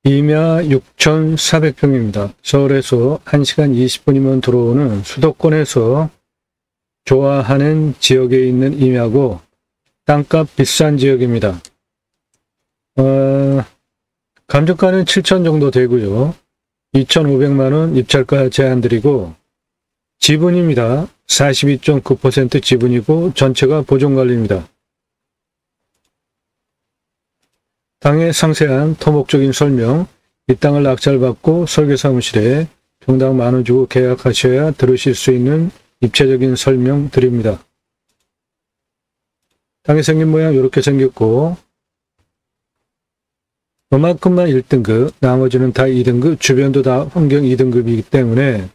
임야 6,400평입니다. 서울에서 1시간 20분이면 들어오는 수도권에서 좋아하는 지역에 있는 임야고 땅값 비싼 지역입니다. 감정가는 7천 정도 되고요. 2,500만원 입찰가 제한드리고 지분입니다. 42.9% 지분이고 전체가 보존관리입니다. 땅의 상세한 토목적인 설명, 이 땅을 낙찰받고 설계사무실에 평당 10,000원 주고 계약하셔야 들으실 수 있는 입체적인 설명 드립니다. 땅이 생긴 모양 이렇게 생겼고 요만큼만 1등급, 나머지는 다 2등급, 주변도 다 환경 2등급이기 때문에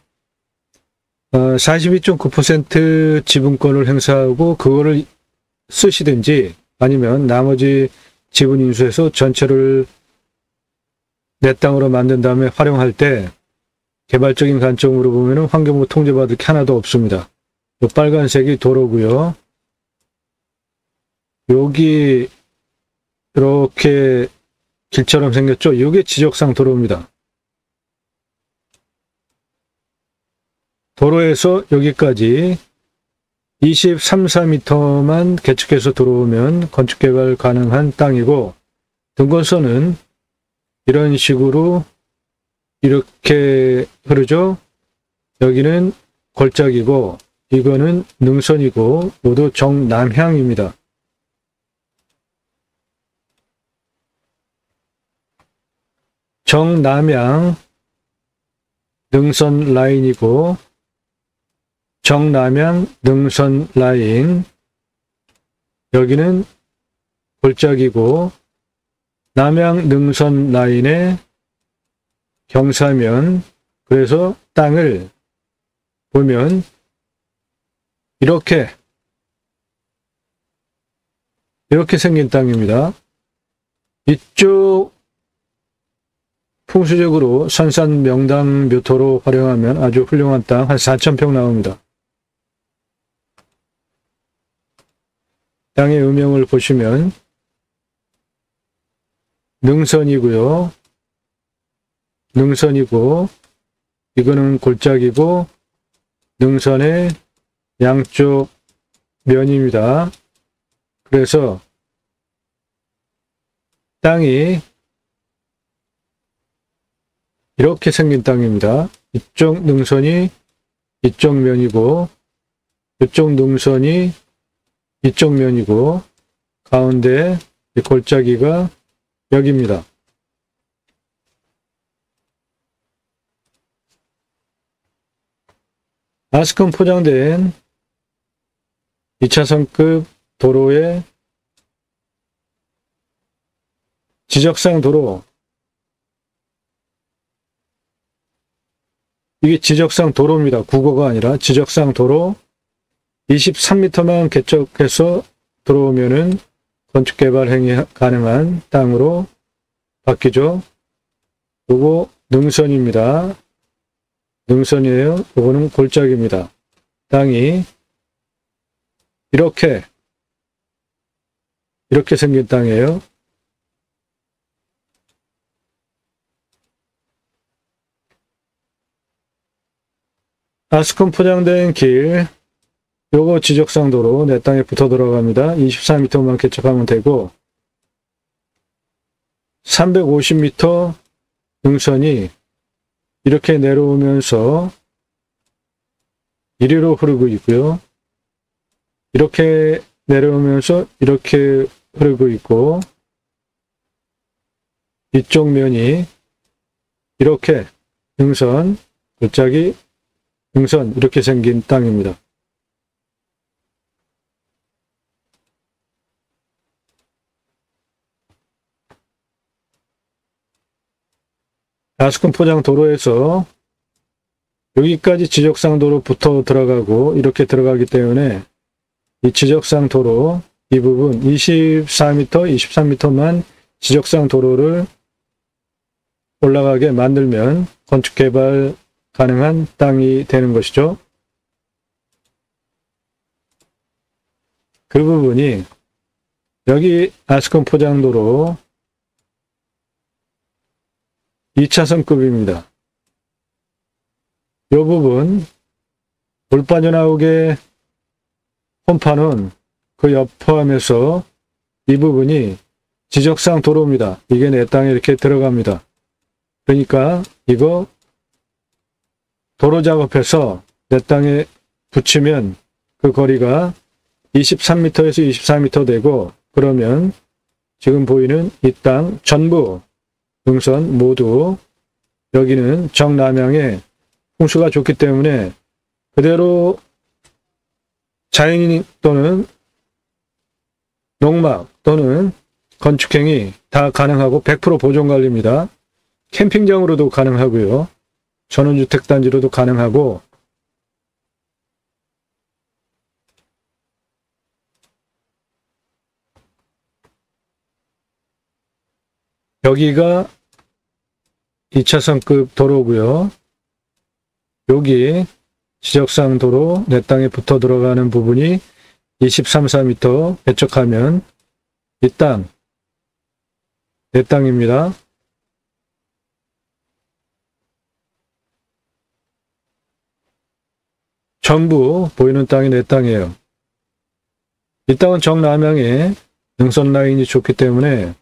42.9% 지분권을 행사하고 그거를 쓰시든지 아니면 나머지 지분 인수해서 전체를 내 땅으로 만든 다음에 활용할 때 개발적인 관점으로 보면 환경부 통제받을 게 하나도 없습니다. 요 빨간색이 도로고요. 여기 이렇게 길처럼 생겼죠? 이게 지적상 도로입니다. 도로에서 여기까지 23, 4m만 개측해서 들어오면 건축개발 가능한 땅이고 등권선은 이런 식으로 이렇게 흐르죠. 여기는 골짜기고 이거는 능선이고 모두 정남향입니다. 정남향 능선 라인이고 정남향 능선 라인, 여기는 골짜기고 남향 능선 라인의 경사면, 그래서 땅을 보면 이렇게 생긴 땅입니다. 이쪽 풍수적으로 산산 명당 묘토로 활용하면 아주 훌륭한 땅 한 4,000평 나옵니다. 땅의 음영을 보시면 능선이고요. 능선이고 이거는 골짜기고 능선의 양쪽 면입니다. 그래서 땅이 이렇게 생긴 땅입니다. 이쪽 능선이 이쪽 면이고 이쪽 능선이 이쪽 면이고 가운데 골짜기가 여기입니다. 아스콘 포장된 2차선급 도로의 지적상 도로, 이게 지적상 도로입니다. 국어가 아니라 지적상 도로 23m만 개척해서 들어오면은 건축개발 행위 가능한 땅으로 바뀌죠. 요거 능선입니다. 능선이에요. 요거는 골짜기입니다. 땅이 이렇게 생긴 땅이에요. 아스콘 포장된 길, 요거 지적상 도로 내 땅에 붙어 들어갑니다. 24m만 개척하면 되고 350m 능선이 이렇게 내려오면서 이리로 흐르고 있고요. 이렇게 내려오면서 이렇게 흐르고 있고 이쪽 면이 이렇게 능선, 골짜기, 능선 이렇게 생긴 땅입니다. 아스콘 포장 도로에서 여기까지 지적상 도로 붙어 들어가고 이렇게 들어가기 때문에 이 지적상 도로 이 부분 24m, 23m만 지적상 도로를 올라가게 만들면 건축개발 가능한 땅이 되는 것이죠. 그 부분이 여기 아스콘 포장도로 2차선급입니다. 이 부분 물 빠져나오게 홈파는 그 옆 포함해서 이 부분이 지적상 도로입니다. 이게 내 땅에 이렇게 들어갑니다. 그러니까 이거 도로 작업해서 내 땅에 붙이면 그 거리가 23m에서 24m 되고, 그러면 지금 보이는 이 땅 전부 능선 모두 여기는 정남향에 풍수가 좋기 때문에 그대로 자연 또는 농막 또는 건축행위 다 가능하고 100% 보존관리입니다. 캠핑장으로도 가능하고요. 전원주택단지로도 가능하고, 여기가 2차선급 도로고요. 여기 지적상 도로 내 땅에 붙어 들어가는 부분이 23, 4m 배척하면 이 땅, 내 땅입니다. 전부 보이는 땅이 내 땅이에요. 이 땅은 정남향에 능선 라인이 좋기 때문에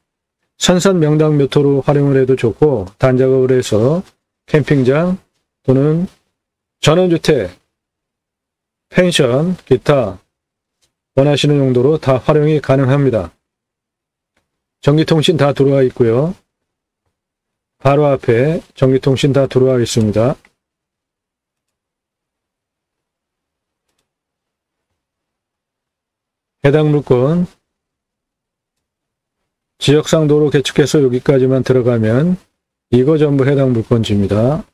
산산 명당 묘토로 활용을 해도 좋고, 단작업을 해서 캠핑장 또는 전원주택, 펜션, 기타 원하시는 용도로 다 활용이 가능합니다. 전기통신 다 들어와 있고요. 바로 앞에 전기통신 다 들어와 있습니다. 해당 물건 지역상 도로 개축해서 여기까지만 들어가면 이거 전부 해당 물건지입니다.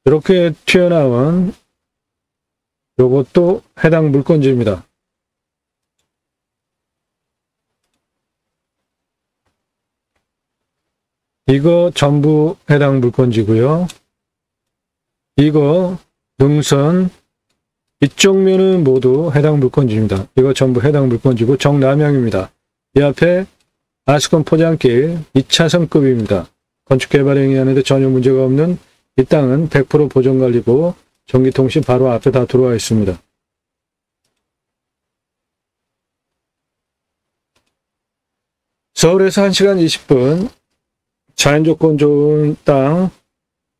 이렇게 튀어나온 요것도 해당 물건지입니다. 이거 전부 해당 물건지고요. 이거 능선 이쪽 면은 모두 해당 물건지입니다. 이거 전부 해당 물건지고 정남향입니다. 이 앞에 아스콘 포장길 2차선급입니다. 건축개발 행위하는데 전혀 문제가 없는 이 땅은 100% 보존관리고 전기통신 바로 앞에 다 들어와 있습니다. 서울에서 1시간 20분 자연조건 좋은 땅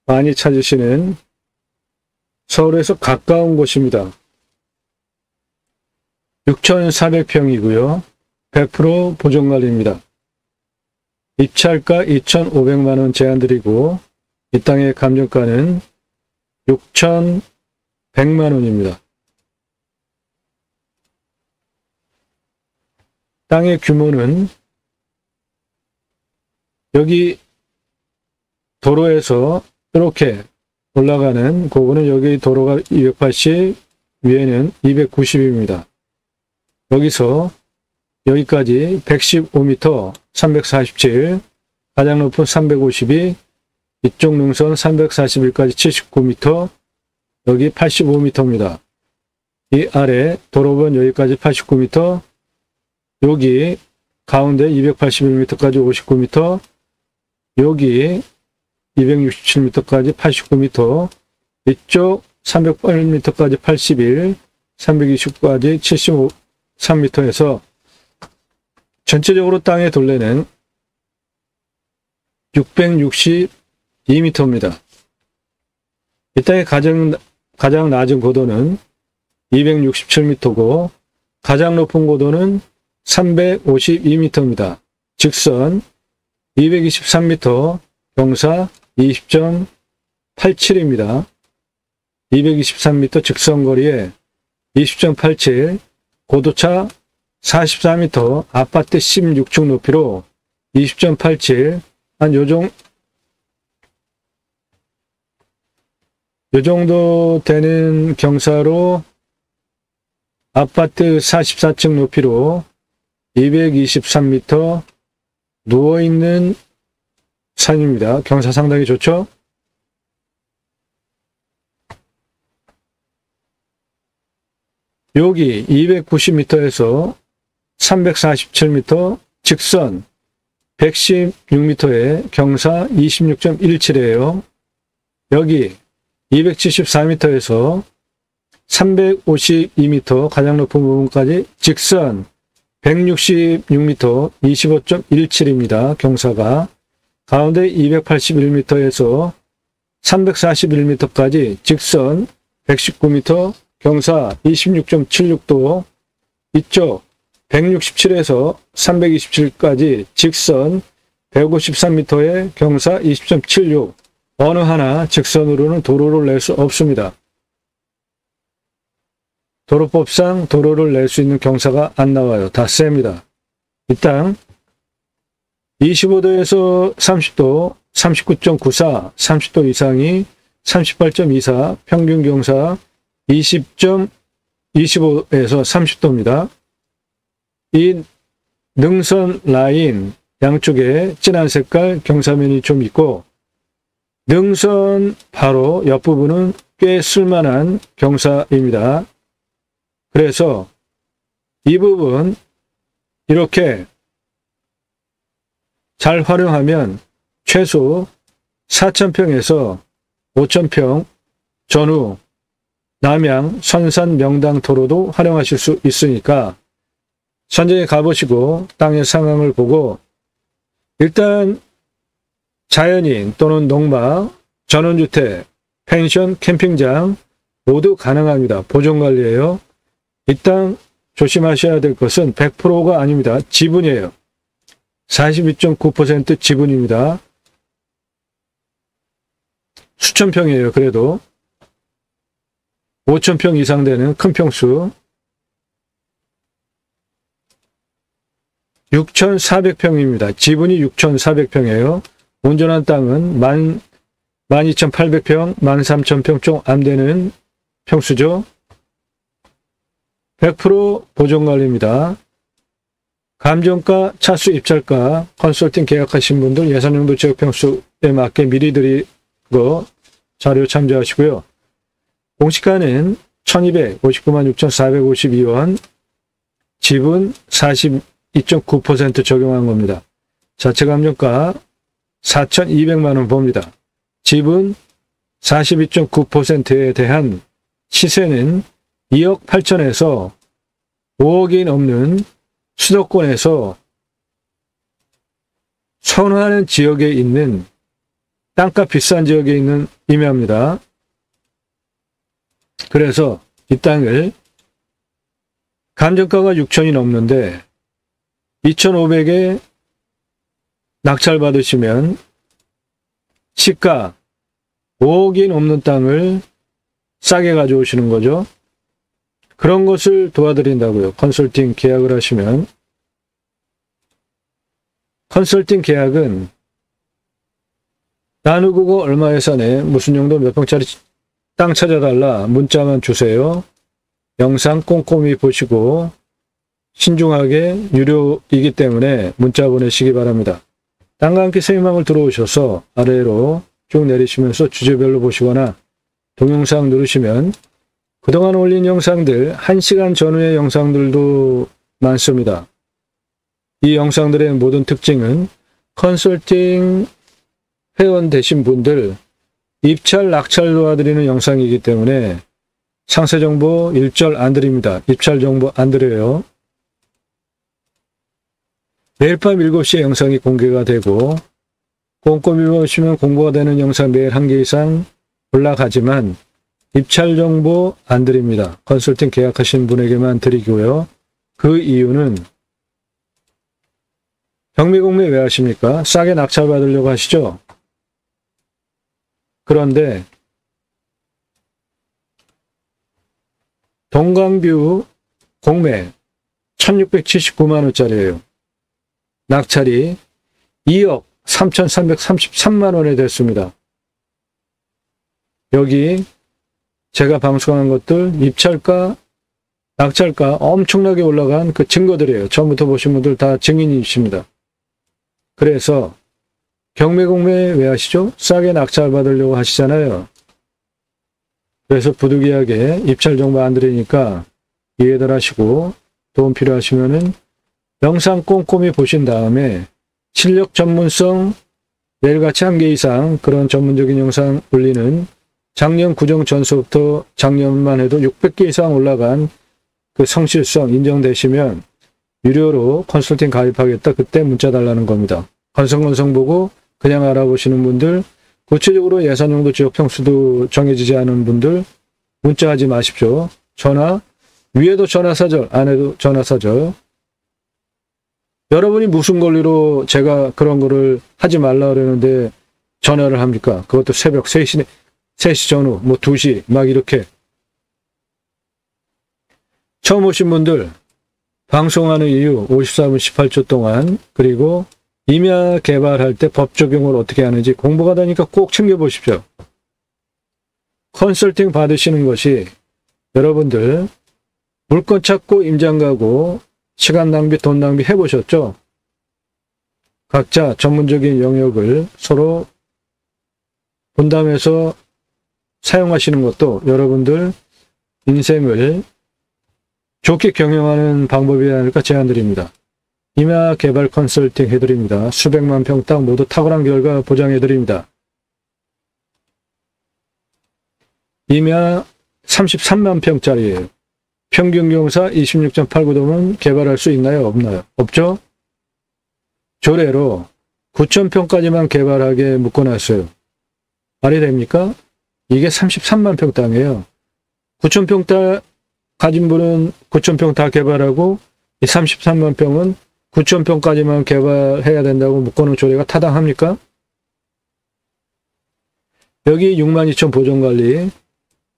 많이 찾으시는 서울에서 가까운 곳입니다. 6,400평이고요. 100% 보존관리입니다. 입찰가 2,500만원 제한드리고 이 땅의 감정가는 6,100만원입니다. 땅의 규모는 여기 도로에서 이렇게 올라가는 그거는 여기 도로가 280, 위에는 290입니다. 여기서 여기까지 115m, 347, 가장 높은 352, 이쪽 능선 341까지 79m, 여기 85m입니다. 이 아래 도로변 여기까지 89m, 여기 가운데 281m까지 59m, 여기 267m까지 89m, 이쪽 308m까지 81, 320까지 73m에서 전체적으로 땅의 둘레는 662m입니다. 이 땅의 가장 낮은 고도는 267m고 가장 높은 고도는 352m입니다. 직선 223m, 경사 20.87입니다. 223m 직선거리에 20.87, 고도차 44m, 아파트 16층 높이로 20.87, 한 요 정도 되는 경사로 아파트 44층 높이로 223m 누워있는 산입니다. 경사 상당히 좋죠? 여기 290m에서 347m 직선 116m에 경사 26.17이에요. 여기 274m에서 352m 가장 높은 부분까지 직선 166m 25.17입니다. 경사가 가운데 281m에서 341m까지 직선 119m 경사 26.76도 이쪽 167에서 327까지 직선 153m의 경사 20.76 어느 하나 직선으로는 도로를 낼 수 없습니다. 도로법상 도로를 낼 수 있는 경사가 안 나와요. 다 셉니다. 이 땅 25도에서 30도 39.94 30도 이상이 38.24 평균 경사 20.25에서 30도입니다. 이 능선 라인 양쪽에 진한 색깔 경사면이 좀 있고 능선 바로 옆부분은 꽤 쓸만한 경사입니다. 그래서 이 부분 이렇게 잘 활용하면 최소 4,000평에서 5,000평 전후 남양 선산 명당 도로도 활용하실 수 있으니까 선정에 가보시고 땅의 상황을 보고 일단 자연인 또는 농막, 전원주택, 펜션, 캠핑장 모두 가능합니다. 보존관리예요. 이 땅 조심하셔야 될 것은 100%가 아닙니다. 지분이에요. 42.9% 지분입니다. 수천 평이에요. 그래도 5,000평 이상 되는 큰 평수 6,400평입니다. 지분이 6,400평이에요. 온전한 땅은 12,800평, 13,000평 좀 안 되는 평수죠. 100% 보존관리입니다. 감정가, 차수 입찰가, 컨설팅 계약하신 분들 예산용도 지역평수에 맞게 미리 드리고 자료 참조하시고요. 공시가는 1,259만 6,452원, 지분 42.9% 적용한 겁니다. 자체 감정가 4,200만원 봅니다. 지분 42.9%에 대한 시세는 2억 8천에서 5억이 넘는 수도권에서 선호하는 지역에 있는 땅값 비싼 지역에 있는 임야입니다. 그래서 이 땅을 감정가가 6천이 넘는데 2,500에 낙찰 받으시면 시가 5억이 넘는 땅을 싸게 가져오시는 거죠. 그런 것을 도와드린다고요. 컨설팅 계약을 하시면. 컨설팅 계약은 나누고 얼마 예산에 무슨 정도 몇 평짜리 땅 찾아달라 문자만 주세요. 영상 꼼꼼히 보시고 신중하게 유료이기 때문에 문자 보내시기 바랍니다. 땅과 함께 세무망을 들어오셔서 아래로 쭉 내리시면서 주제별로 보시거나 동영상 누르시면 그동안 올린 영상들 1시간 전후의 영상들도 많습니다. 이 영상들의 모든 특징은 컨설팅 회원 되신 분들 입찰 낙찰 도와드리는 영상이기 때문에 상세 정보 일절 안 드립니다. 입찰 정보 안 드려요. 매일 밤 7시에 영상이 공개가 되고 꼼꼼히 보시면 공부가 되는 영상 매일 1개 이상 올라가지만 입찰 정보 안 드립니다. 컨설팅 계약하신 분에게만 드리고요. 그 이유는 경매공매 왜 하십니까? 싸게 낙찰 받으려고 하시죠? 그런데 동강뷰 공매 1,679만원짜리예요. 낙찰이 2억 3,333만원에 됐습니다. 여기 제가 방송한 것들 입찰가, 낙찰가 엄청나게 올라간 그 증거들이에요. 처음부터 보신 분들 다 증인이십니다. 그래서 경매공매 왜 하시죠? 싸게 낙찰 받으려고 하시잖아요. 그래서 부득이하게 입찰 정보 안 드리니까 이해들 하시고 도움 필요하시면은 영상 꼼꼼히 보신 다음에 실력 전문성 매일같이 1개 이상 그런 전문적인 영상 올리는 작년 구정 전서부터 작년만 해도 600개 이상 올라간 그 성실성 인정되시면 유료로 컨설팅 가입하겠다. 그때 문자 달라는 겁니다. 건성건성 보고 그냥 알아보시는 분들, 구체적으로 예산용도 지역 평수도 정해지지 않은 분들 문자하지 마십시오. 전화, 위에도 전화사절, 안에도 전화사절. 여러분이 무슨 권리로 제가 그런 거를 하지 말라 그러는데 전화를 합니까? 그것도 새벽 3시 전후, 2시 막 이렇게. 처음 오신 분들 방송하는 이유 54분 18초 동안, 그리고 임야 개발할 때 법 적용을 어떻게 하는지 공부가 되니까 꼭 챙겨보십시오. 컨설팅 받으시는 것이 여러분들 물건 찾고 임장 가고 시간 낭비, 돈 낭비 해보셨죠? 각자 전문적인 영역을 서로 분담해서 사용하시는 것도 여러분들 인생을 좋게 경영하는 방법이 아닐까 제안드립니다. 임야 개발 컨설팅 해드립니다. 수백만 평 땅 모두 탁월한 결과 보장해드립니다. 임야 33만 평짜리예요. 평균 경사 26.89도면 개발할 수 있나요? 없나요? 없죠? 조례로 9,000평까지만 개발하게 묶어놨어요. 말이 됩니까? 이게 33만 평 땅이에요. 9,000평 땅 가진 분은 9,000평 다 개발하고 이 33만 평은 9,000평까지만 개발해야 된다고 묶어놓은 조례가 타당합니까? 여기 62,000 보존관리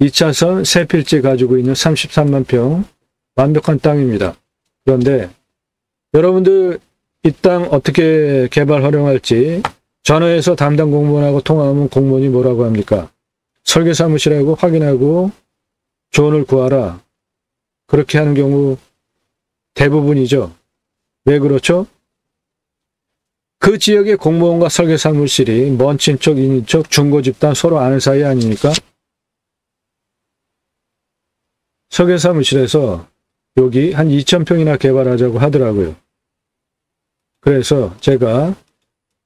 2차선 세 필지 가지고 있는 33만 평 완벽한 땅입니다. 그런데 여러분들 이 땅 어떻게 개발 활용할지 전화해서 담당 공무원하고 통화하면 공무원이 뭐라고 합니까? 설계사무실하고 확인하고 조언을 구하라. 그렇게 하는 경우 대부분이죠. 왜 그렇죠? 그 지역의 공무원과 설계사무실이 먼 친척, 인인척, 중고집단 서로 아는 사이 아닙니까? 설계사무실에서 여기 한 2,000평이나 개발하자고 하더라고요. 그래서 제가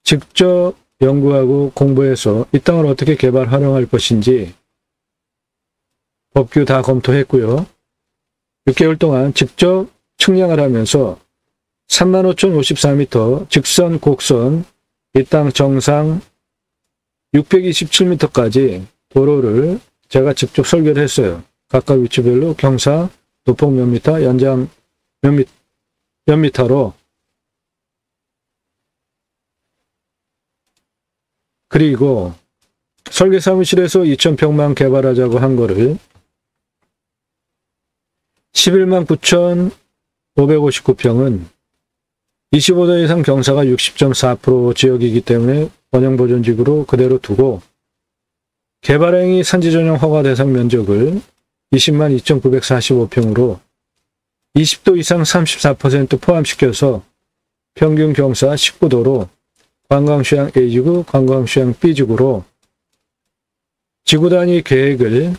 직접 연구하고 공부해서 이 땅을 어떻게 개발 활용할 것인지 법규 다 검토했고요. 6개월 동안 직접 측량을 하면서 35,054m 직선 곡선 이 땅 정상 627m까지 도로를 제가 직접 설계를 했어요. 각각 위치별로 경사, 노폭 몇 미터, 연장 몇 미터로. 그리고 설계사무실에서 2,000평만 개발하자고 한 거를 11만 9,559평은 25도 이상 경사가 60.4% 지역이기 때문에 원형보존지구로 그대로 두고 개발행위 산지전용 허가 대상 면적을 20만 2,945평으로 20도 이상 34% 포함시켜서 평균 경사 19도로 관광휴양 A지구, 관광휴양 B지구로 지구 단위 계획을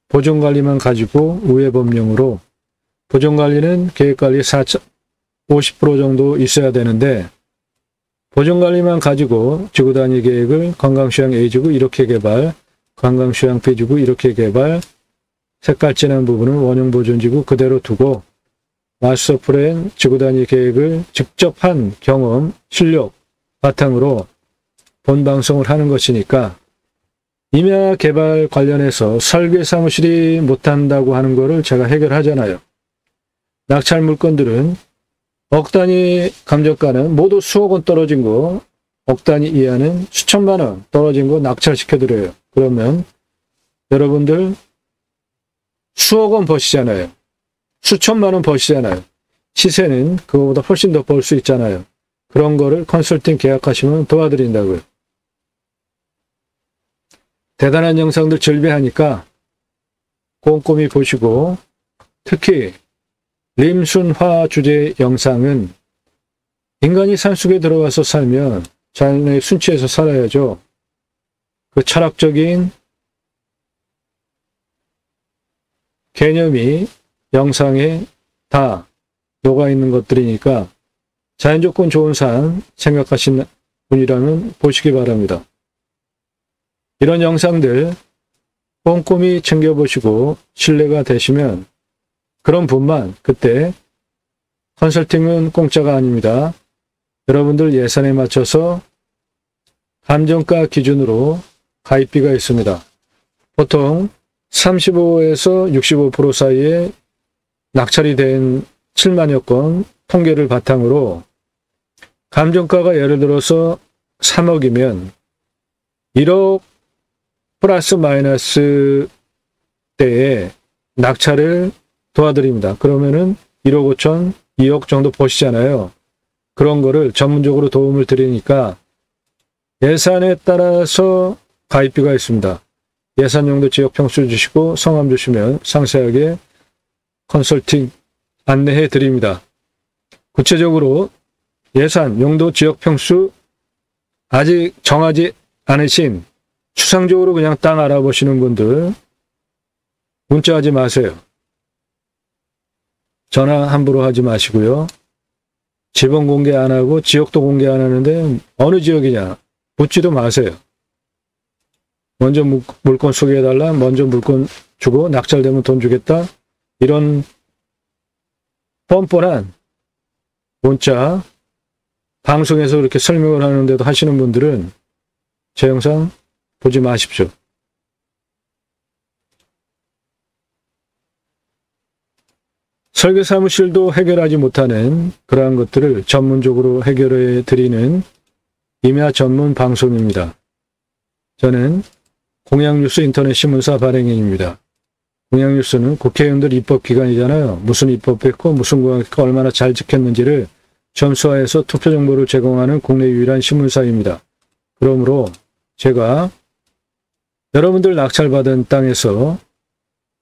보존관리만 가지고 우회법령으로 보존관리는 계획관리 50% 정도 있어야 되는데 보존관리만 가지고 지구 단위 계획을 관광휴양 A지구 이렇게 개발, 관광휴양 B지구 이렇게 개발, 색깔 진한 부분은 원형보존지구 그대로 두고 마스터 플랜 지구 단위 계획을 직접 한 경험, 실력 바탕으로 본방송을 하는 것이니까 임야 개발 관련해서 설계사무실이 못한다고 하는 거를 제가 해결하잖아요. 낙찰 물건들은 억 단위 감정가는 모두 수억 원 떨어진 거, 억 단위 이하는 수천만 원 떨어진 거 낙찰시켜드려요. 그러면 여러분들 수억 원 버시잖아요. 수천만 원 버시잖아요. 시세는 그거보다 훨씬 더 벌 수 있잖아요. 그런 거를 컨설팅 계약하시면 도와드린다고요. 대단한 영상들 즐비하니까 꼼꼼히 보시고, 특히 림순화 주제 영상은 인간이 산속에 들어가서 살면 자연의 순치에서 살아야죠. 그 철학적인 개념이 영상에 다 녹아있는 것들이니까 자연조건 좋은 산 생각하시는 분이라면 보시기 바랍니다. 이런 영상들 꼼꼼히 챙겨보시고 신뢰가 되시면 그런 분만 그때 컨설팅은 공짜가 아닙니다. 여러분들 예산에 맞춰서 감정가 기준으로 가입비가 있습니다. 보통 35에서 65% 사이에 낙찰이 된 7만여 건 통계를 바탕으로 감정가가 예를 들어서 3억이면 1억 플러스 마이너스 때에 낙찰을 도와드립니다. 그러면은 1억 5천, 2억 정도 보시잖아요. 그런 거를 전문적으로 도움을 드리니까 예산에 따라서 가입비가 있습니다. 예산용도 지역평수 주시고 성함 주시면 상세하게 컨설팅 안내해 드립니다. 구체적으로 예산, 용도, 지역평수 아직 정하지 않으신 추상적으로 그냥 땅 알아보시는 분들 문자하지 마세요. 전화 함부로 하지 마시고요. 지번 공개 안 하고 지역도 공개 안 하는데 어느 지역이냐 묻지도 마세요. 먼저 물건 소개해달라, 먼저 물건 주고 낙찰되면 돈 주겠다, 이런 뻔뻔한 문자 방송에서 그렇게 설명을 하는데도 하시는 분들은 제 영상 보지 마십시오. 설계사무실도 해결하지 못하는 그러한 것들을 전문적으로 해결해 드리는 임야 전문 방송입니다. 저는 공양뉴스 인터넷 신문사 발행인입니다. 공양뉴스는 국회의원들 입법기관이잖아요. 무슨 입법했고 무슨 공약과 얼마나 잘 지켰는지를 점수화해서 투표 정보를 제공하는 국내 유일한 신문사입니다. 그러므로 제가 여러분들 낙찰받은 땅에서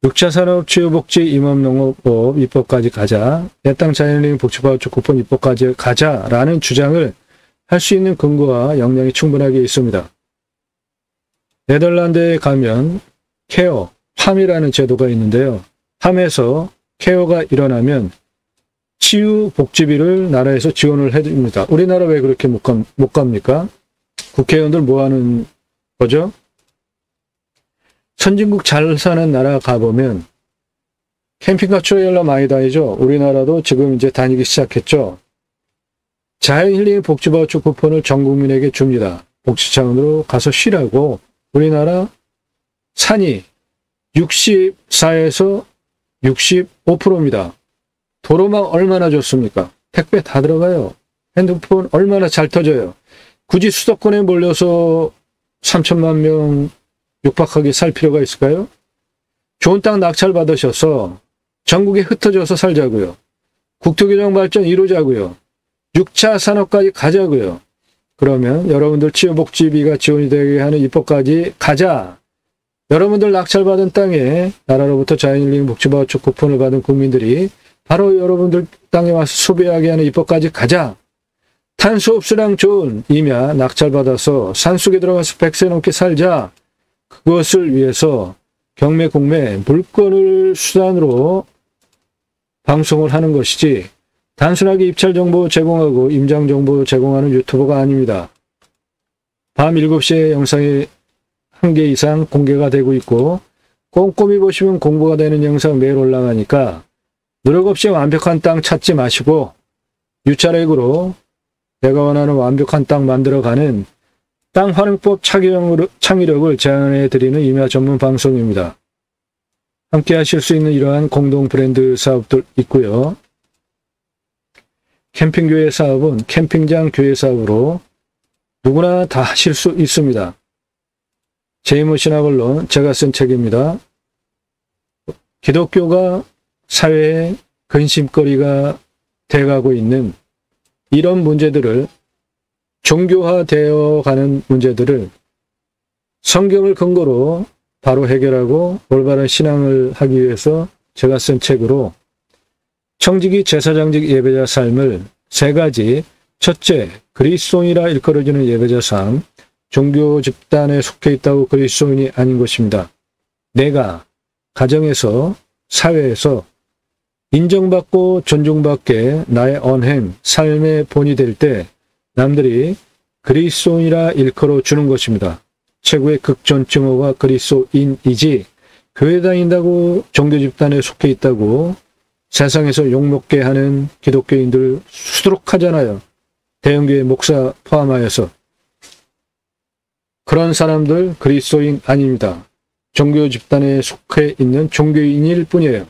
6차 산업치유복지 임업농업법 입법까지 가자, 내 땅 자연링 복지바우처 쿠폰 입법까지 가자라는 주장을 할 수 있는 근거와 역량이 충분하게 있습니다. 네덜란드에 가면 케어, 팜이라는 제도가 있는데요. 팜에서 케어가 일어나면 치유 복지비를 나라에서 지원을 해줍니다. 우리나라 왜 그렇게 못 갑니까? 국회의원들 뭐 하는 거죠? 선진국 잘 사는 나라 가보면 캠핑카 트레일러 많이 다니죠. 우리나라도 지금 이제 다니기 시작했죠. 자연힐링 복지바우처 쿠폰을 전 국민에게 줍니다. 복지 차원으로 가서 쉬라고. 우리나라 산이 64에서 65%입니다. 도로망 얼마나 좋습니까? 택배 다 들어가요. 핸드폰 얼마나 잘 터져요. 굳이 수도권에 몰려서 3천만 명 육박하게 살 필요가 있을까요? 좋은 땅 낙찰 받으셔서 전국에 흩어져서 살자고요. 국토균형 발전 이루자고요. 6차 산업까지 가자고요. 그러면 여러분들 치유복지비가 지원이 되게 하는 입법까지 가자. 여러분들 낙찰받은 땅에 나라로부터 자연힐링 복지바우처 쿠폰을 받은 국민들이 바로 여러분들 땅에 와서 소비하게 하는 입법까지 가자. 탄소 흡수량 좋은 임야 낙찰받아서 산속에 들어가서 100세 넘게 살자. 그것을 위해서 경매, 공매, 물건을 수단으로 방송을 하는 것이지 단순하게 입찰 정보 제공하고 임장 정보 제공하는 유튜버가 아닙니다. 밤 7시에 영상이 1개 이상 공개가 되고 있고 꼼꼼히 보시면 공부가 되는 영상 매일 올라가니까 노력 없이 완벽한 땅 찾지 마시고 유찰액으로 내가 원하는 완벽한 땅 만들어가는 땅 활용법 창의력을 제안해 드리는 임야 전문 방송입니다. 함께 하실 수 있는 이러한 공동 브랜드 사업들 있고요. 캠핑교회 사업은 캠핑장 교회 사업으로 누구나 다 하실 수 있습니다. 제2모신학원론 제가 쓴 책입니다. 기독교가 사회의 근심거리가 돼가고 있는 이런 문제들을 종교화되어 가는 문제들을 성경을 근거로 바로 해결하고 올바른 신앙을 하기 위해서 제가 쓴 책으로 청지기 제사장직 예배자 삶을 3가지, 첫째, 그리스도인이라 일컬어지는 예배자 삶, 종교 집단에 속해 있다고 그리스도인이 아닌 것입니다. 내가 가정에서, 사회에서 인정받고 존중받게 나의 언행, 삶의 본이 될 때 남들이 그리스도인이라 일컬어 주는 것입니다. 최고의 극존칭어가 그리스도인이지 교회 다닌다고 종교 집단에 속해 있다고 세상에서 욕먹게 하는 기독교인들 수두룩하잖아요. 대형교회 목사 포함하여서. 그런 사람들 그리스도인 아닙니다. 종교 집단에 속해 있는 종교인일 뿐이에요.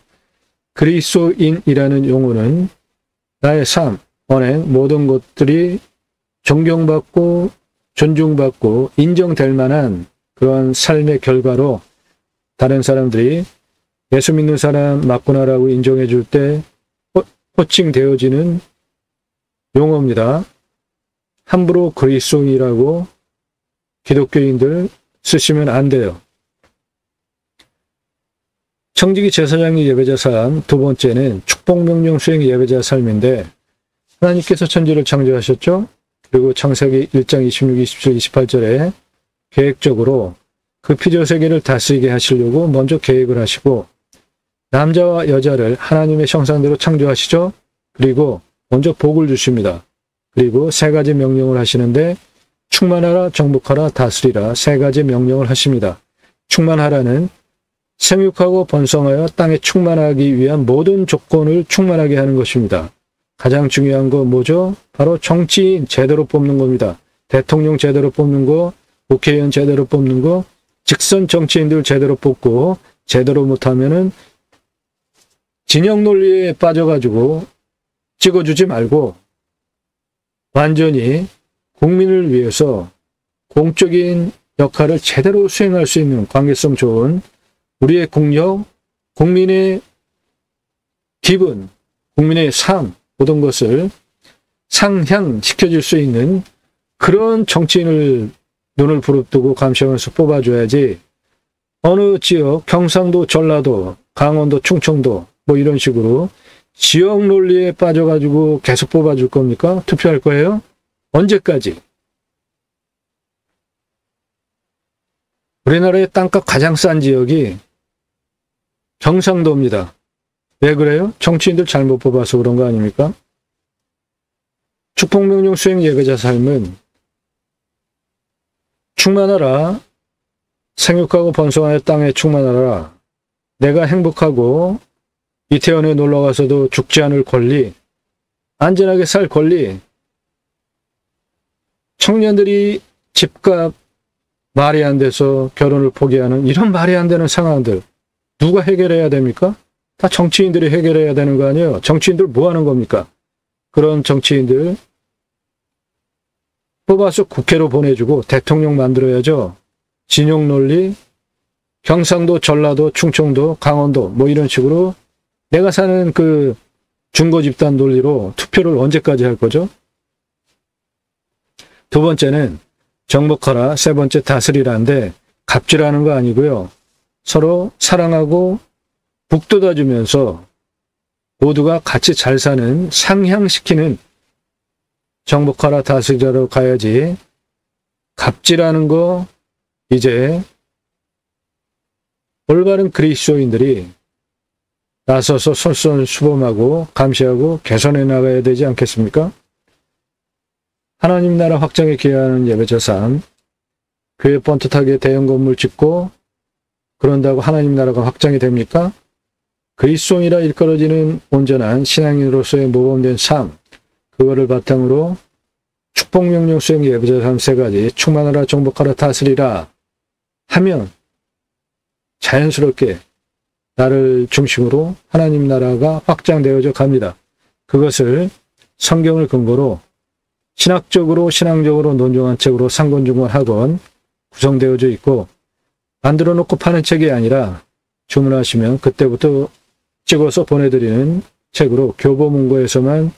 그리스도인이라는 용어는 나의 삶, 언행, 모든 것들이 존경받고 존중받고 인정될 만한 그런 삶의 결과로 다른 사람들이 예수 믿는 사람 맞구나라고 인정해 줄 때 호칭되어지는 용어입니다. 함부로 그리스도인이라고 기독교인들 쓰시면 안 돼요. 청지기 제사장의 예배자 삶, 두 번째는 축복명령 수행 예배자 삶인데 하나님께서 천지를 창조하셨죠. 그리고 창세기 1장 26, 27, 28절에 계획적으로 그 피조 세계를 다스리게 하시려고 먼저 계획을 하시고 남자와 여자를 하나님의 형상대로 창조하시죠. 그리고 먼저 복을 주십니다. 그리고 세 가지 명령을 하시는데 충만하라, 정복하라, 다스리라 세 가지 명령을 하십니다. 충만하라는 생육하고 번성하여 땅에 충만하기 위한 모든 조건을 충만하게 하는 것입니다. 가장 중요한 거 뭐죠? 바로 정치인 제대로 뽑는 겁니다. 대통령 제대로 뽑는 거, 국회의원 제대로 뽑는 거, 직선 정치인들 제대로 뽑고 제대로 못하면은 진영 논리에 빠져가지고 찍어주지 말고 완전히 국민을 위해서 공적인 역할을 제대로 수행할 수 있는 관계성 좋은 우리의 국력, 국민의 기분, 국민의 삶 모든 것을 상향시켜줄 수 있는 그런 정치인을 눈을 부릅뜨고 감시하면서 뽑아줘야지 어느 지역, 경상도, 전라도, 강원도, 충청도 뭐 이런 식으로 지역 논리에 빠져가지고 계속 뽑아줄 겁니까? 투표할 거예요? 언제까지? 우리나라의 땅값 가장 싼 지역이 경상도입니다. 왜 그래요? 정치인들 잘못 뽑아서 그런 거 아닙니까? 축복명령 수행 예배자 삶은 충만하라, 생육하고 번성하여 땅에 충만하라, 내가 행복하고 이태원에 놀러가서도 죽지 않을 권리, 안전하게 살 권리, 청년들이 집값 말이 안 돼서 결혼을 포기하는 이런 말이 안 되는 상황들 누가 해결해야 됩니까? 다 정치인들이 해결해야 되는 거 아니에요? 정치인들 뭐 하는 겁니까? 그런 정치인들 뽑아서 국회로 보내주고 대통령 만들어야죠. 진영 논리, 경상도, 전라도, 충청도, 강원도 뭐 이런 식으로 내가 사는 그 중고 집단 논리로 투표를 언제까지 할 거죠? 두 번째는 정복하라, 세 번째 다스리라인데 갑질하는 거 아니고요. 서로 사랑하고 북돋아주면서 모두가 같이 잘 사는 상향시키는 정복하라, 다스리라로 가야지 갑질하는 거 이제 올바른 그리스도인들이 나서서 솔선수범하고 감시하고 개선해 나가야 되지 않겠습니까? 하나님 나라 확장에 기여하는 예배자 삶, 교회 번듯하게 대형 건물 짓고 그런다고 하나님 나라가 확장이 됩니까? 그리스도인이라 일컬어지는 온전한 신앙인으로서의 모범된 삶, 그거를 바탕으로 축복명령 수행 예배자 삶 세 가지, 충만하라, 정복하라, 다스리라 하면 자연스럽게 나를 중심으로 하나님 나라가 확장되어져 갑니다. 그것을 성경을 근거로 신학적으로 신앙적으로 논증한 책으로 상권중관학원 구성되어져 있고 만들어 놓고 파는 책이 아니라 주문하시면 그때부터 찍어서 보내드리는 책으로 교보문고에서만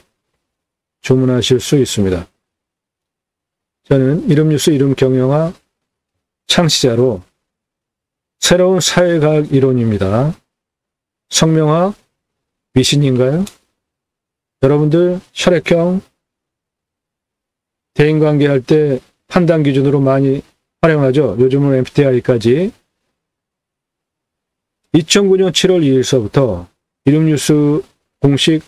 주문하실 수 있습니다. 저는 이름뉴스 이름경영학 창시자로 새로운 사회과학 이론입니다. 성명학 미신인가요? 여러분들 혈액형 대인관계 할 때 판단 기준으로 많이 활용하죠. 요즘은 MBTI까지. 2009년 7월 2일서부터 이름뉴스 공식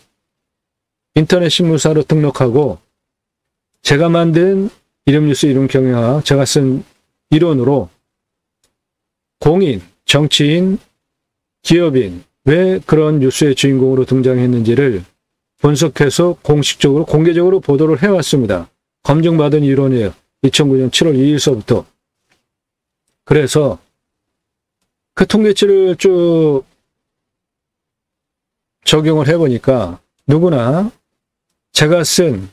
인터넷 신문사로 등록하고 제가 만든 이름뉴스 이름경영학, 제가 쓴 이론으로 공인, 정치인, 기업인 왜 그런 뉴스의 주인공으로 등장했는지를 분석해서 공식적으로 공개적으로 보도를 해왔습니다. 검증받은 이론이에요. 2009년 7월 2일서부터. 그래서 그 통계치를 쭉 적용을 해보니까 누구나 제가 쓴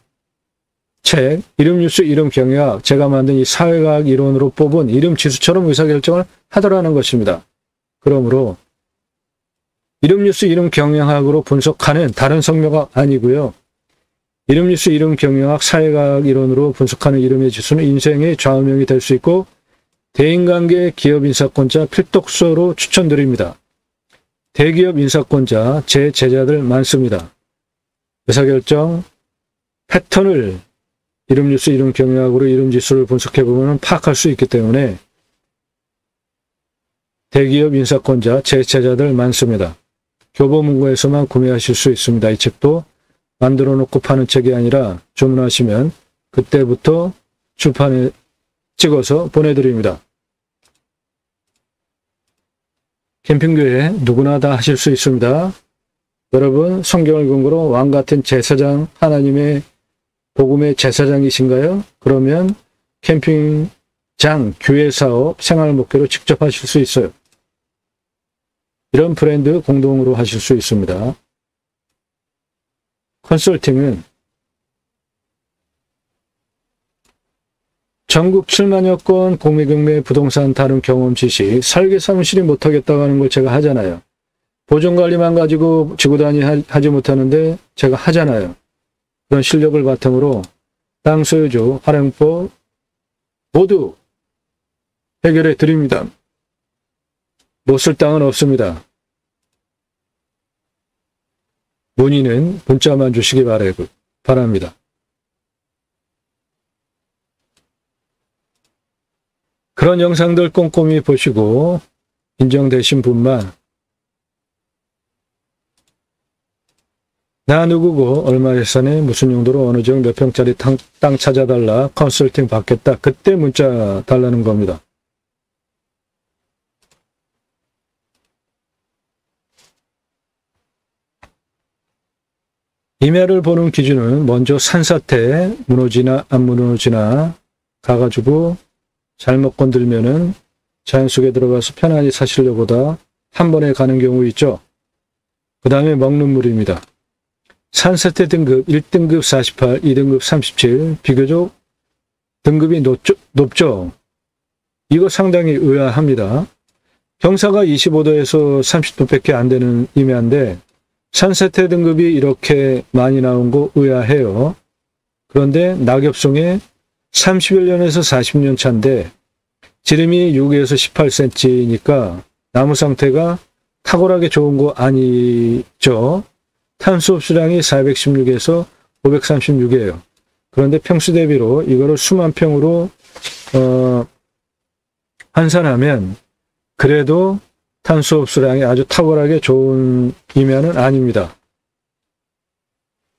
책, 이름뉴스 이름경영학, 제가 만든 이 사회과학 이론으로 뽑은 이름지수처럼 의사결정을 하더라는 것입니다. 그러므로 이름뉴스 이름경영학으로 분석하는 다른 성명학 아니고요. 이름뉴스 이름경영학 사회과학 이론으로 분석하는 이름의 지수는 인생의 좌우명이 될 수 있고 대인관계 기업 인사권자 필독서로 추천드립니다. 대기업 인사권자 제 제자들 많습니다. 의사결정 패턴을 이름뉴스 이름경영학으로 이름지수를 분석해보면 파악할 수 있기 때문에 대기업 인사권자 제 제자들 많습니다. 교보문고에서만 구매하실 수 있습니다. 이 책도 만들어 놓고 파는 책이 아니라 주문하시면 그때부터 출판에 찍어서 보내드립니다. 캠핑교회 누구나 다 하실 수 있습니다. 여러분 성경을 근거로 왕같은 제사장, 하나님의 복음의 제사장이신가요? 그러면 캠핑장, 교회 사업, 생활 목회로 직접 하실 수 있어요. 이런 브랜드 공동으로 하실 수 있습니다. 컨설팅은 전국 7만여 건 공매경매 부동산 다른 경험 지식, 설계 사무실이 못하겠다고 하는 걸 제가 하잖아요. 보존관리만 가지고 지구단위 하지 못하는데 제가 하잖아요. 그런 실력을 바탕으로 땅 소유주, 활용법 모두 해결해 드립니다. 못 쓸 땅은 없습니다. 문의는 문자만 주시기 바랍니다. 그런 영상들 꼼꼼히 보시고 인정되신 분만 나 누구고 얼마 예산에 무슨 용도로 어느 지역 몇 평짜리 땅 찾아달라 컨설팅 받겠다. 그때 문자 달라는 겁니다. 임야를 보는 기준은 먼저 산사태 무너지나 안 무너지나 가가지고 잘못 건들면은 자연 속에 들어가서 편안히 사시려고다 한 번에 가는 경우 있죠. 그 다음에 먹는 물입니다. 산사태 등급 1등급 48, 2등급 37, 비교적 등급이 높죠. 이거 상당히 의아합니다. 경사가 25도에서 30도밖에 안 되는 임야인데 산사태 등급이 이렇게 많이 나온 거 의아해요. 그런데 낙엽송에 31년에서 40년 차인데 지름이 6에서 18cm니까 나무 상태가 탁월하게 좋은 거 아니죠. 탄소 흡수량이 416에서 536이에요. 그런데 평수 대비로 이거를 수만 평으로 환산하면 그래도 탄소 흡수량이 아주 탁월하게 좋은 임야는 아닙니다.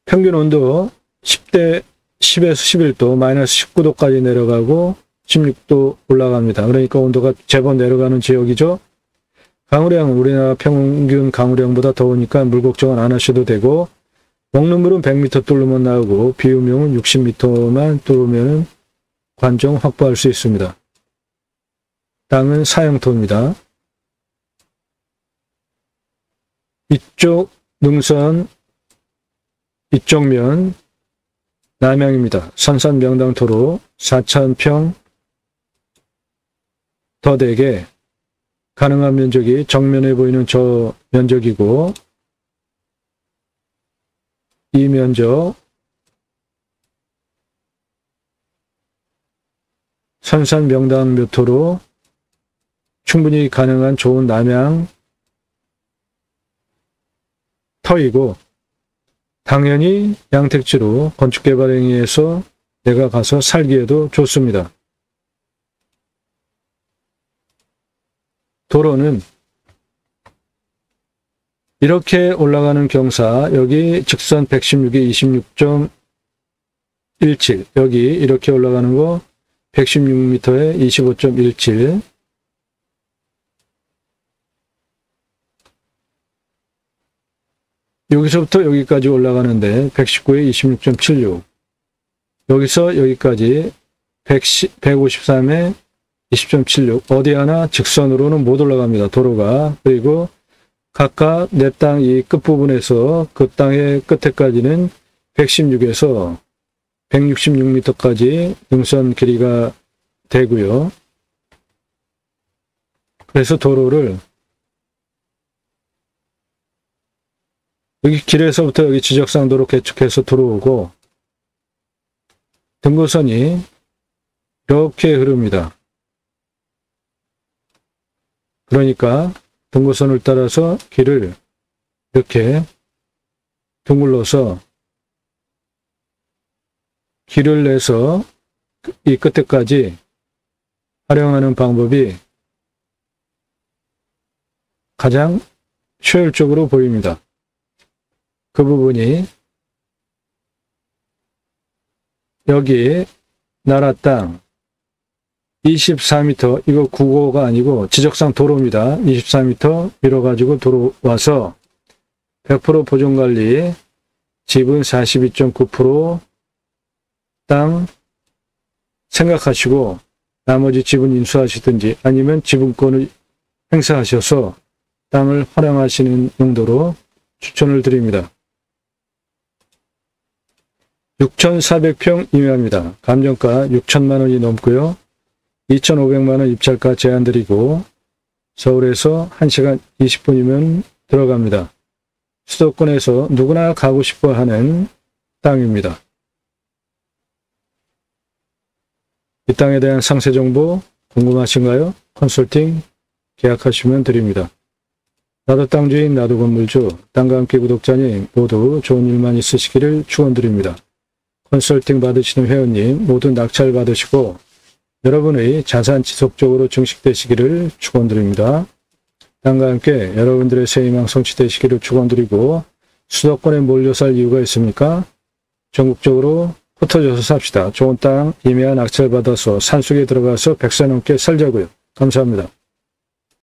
평균 온도 10에서 11도, 마이너스 19도까지 내려가고 16도 올라갑니다. 그러니까 온도가 제법 내려가는 지역이죠. 강우량, 우리나라 평균 강우량보다 더우니까 물 걱정은 안 하셔도 되고 먹는 물은 100m 뚫으면 나오고 비유명은 60m만 뚫으면 관정 확보할 수 있습니다. 땅은 사형토입니다. 이쪽 능선, 이쪽 면 남양입니다. 선산명당토로 4,000평 더 되게 가능한 면적이 정면에 보이는 저 면적이고 이 면적 선산명당 묘토로 충분히 가능한 좋은 남양 터이고 당연히 양택지로 건축개발행위에서 내가 가서 살기에도 좋습니다. 도로는 이렇게 올라가는 경사, 여기 직선 116이 26.17, 여기 이렇게 올라가는 거 116m에 25.17, 여기서부터 여기까지 올라가는데 119에 26.76, 여기서 여기까지 153에 20.76, 어디 하나 직선으로는 못 올라갑니다. 도로가. 그리고 각각 내 땅 이 끝부분에서 그 땅의 끝에까지는 116에서 166m까지 능선 길이가 되고요. 그래서 도로를 여기 길에서부터 여기 지적상도로 개척해서 들어오고 등고선이 이렇게 흐릅니다. 그러니까 등고선을 따라서 길을 이렇게 둥글러서 길을 내서 이 끝에까지 활용하는 방법이 가장 효율적으로 보입니다. 그 부분이 여기 나라 땅 24m, 이거 국어가 아니고 지적상 도로입니다. 24m 밀어가지고 들어와서 100% 보존관리, 지분 42.9% 땅 생각하시고 나머지 지분 인수하시든지 아니면 지분권을 행사하셔서 땅을 활용하시는 용도로 추천을 드립니다. 6,400평 이매합니다. 감정가 6천만 원이 넘고요. 2,500만 원 입찰가 제한드리고 서울에서 1시간 20분이면 들어갑니다. 수도권에서 누구나 가고 싶어 하는 땅입니다. 이 땅에 대한 상세 정보 궁금하신가요? 컨설팅 계약하시면 드립니다. 나도 땅주인, 나도 건물주, 땅과 함께 구독자님 모두 좋은 일만 있으시기를 축원드립니다. 컨설팅 받으시는 회원님 모두 낙찰 받으시고 여러분의 자산 지속적으로 증식되시기를 축원드립니다. 땅과 함께 여러분들의 새 희망 성취되시기를 축원드리고 수도권에 몰려 살 이유가 있습니까? 전국적으로 흩어져서 삽시다. 좋은 땅 임야 낙찰 받아서 산속에 들어가서 100세 넘게 살자고요. 감사합니다.